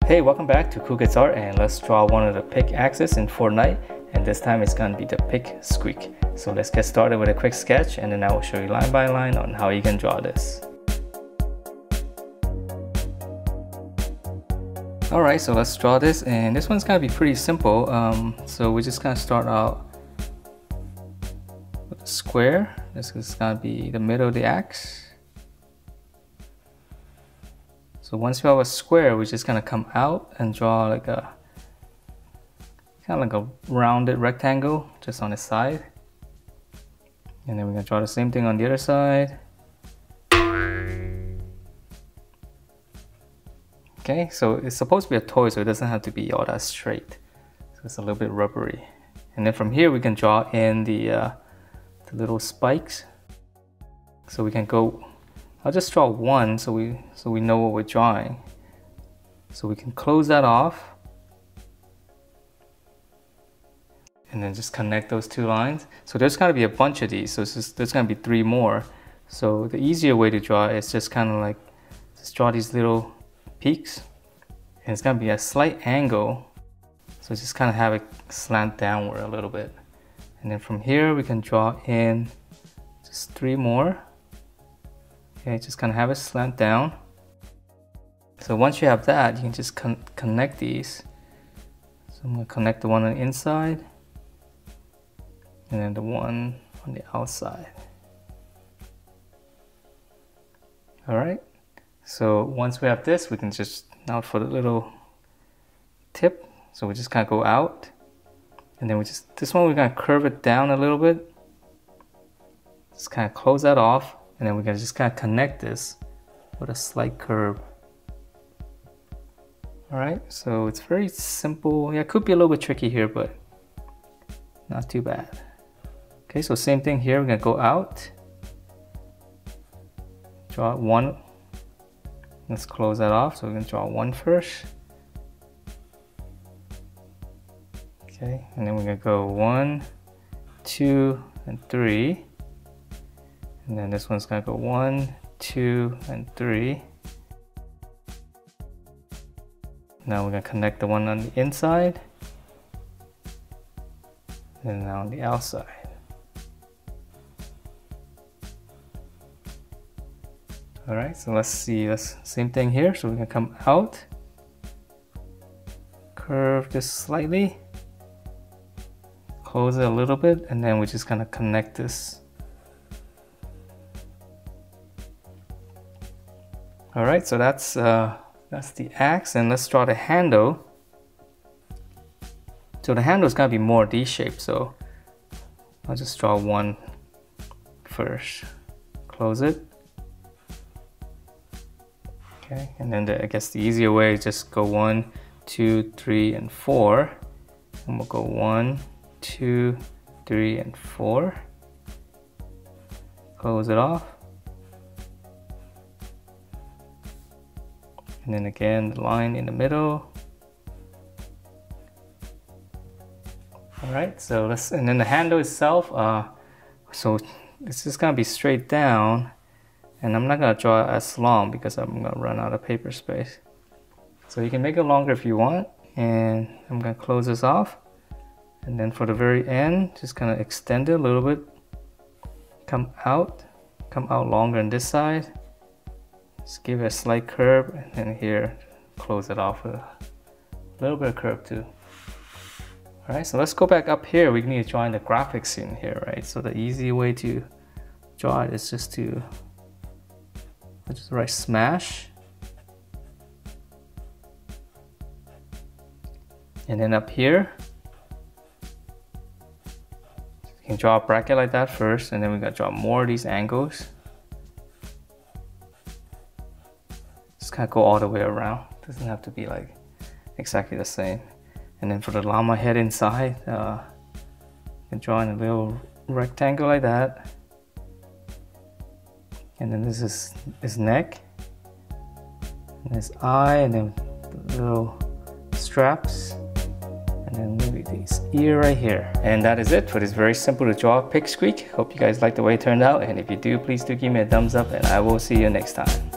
Hey, welcome back to Cool Kids Art, and let's draw one of the pickaxes in Fortnite, and this time it's going to be the Pick Squeak. So let's get started with a quick sketch, and then I will show you line by line on how you can draw this. Alright, so let's draw this, and this one's going to be pretty simple. So we're just going to start out with a square. This is going to be the middle of the axe. So once we have a square, we're just gonna come out and draw like a kind of like a rounded rectangle just on the side. And then we're gonna draw the same thing on the other side. Okay, so it's supposed to be a toy, so it doesn't have to be all that straight. So it's a little bit rubbery. And then from here we can draw in the little spikes. So we can go, I'll just draw one so we know what we're drawing. So we can close that off and then just connect those two lines. So there's going to be a bunch of these, so there's going to be 3 more. So the easier way to draw is just kind of like just draw these little peaks, and it's going to be a slight angle, so just kind of have it slant downward a little bit. And then from here we can draw in just 3 more. Okay, just kind of have it slant down. So once you have that, you can just connect these. So I'm going to connect the one on the inside and then the one on the outside. Alright, so once we have this, we can just, now for the little tip, so we just kind of go out, and then this one we're going to curve it down a little bit. Just kind of close that off. And then we're gonna just kind of connect this with a slight curve. All right, so it's very simple. Yeah, it could be a little bit tricky here, but not too bad. Okay, so same thing here. We're gonna go out, draw one. Let's close that off. So we're gonna draw one first. Okay, and then we're gonna go 1, 2, and 3. And then this one's gonna go 1, 2, and 3. Now we're gonna connect the one on the inside, and now on the outside. All right, so let's see, that's same thing here. So we're gonna come out, curve this slightly, close it a little bit, and then we're just gonna connect this. All right, so that's the axe, and let's draw the handle. So the handle is gonna be more D-shaped, so I'll just draw one first. Close it. Okay, and then I guess the easier way is just go 1, 2, 3, and 4, and we'll go 1, 2, 3, and 4. Close it off. And then again, the line in the middle. All right, so and then the handle itself, so it's just gonna be straight down, and I'm not gonna draw it as long because I'm gonna run out of paper space. So you can make it longer if you want, and I'm gonna close this off. And then for the very end, just kind of extend it a little bit, come out longer on this side. Just give it a slight curve, and then here, close it off with a little bit of curve too. All right, so let's go back up here. We need to draw in the graphics in here, right? So the easy way to draw it is just to write smash. And then up here, you can draw a bracket like that first, and then we gotta draw more of these angles. Kind of go all the way around. Doesn't have to be like exactly the same. And then for the llama head inside, you can draw in a little rectangle like that. And then this is his neck, and his eye, and then the little straps, and then maybe this ear right here. And that is it for this very simple to draw Pick Squeak. Hope you guys like the way it turned out, and if you do, please do give me a thumbs up, and I will see you next time.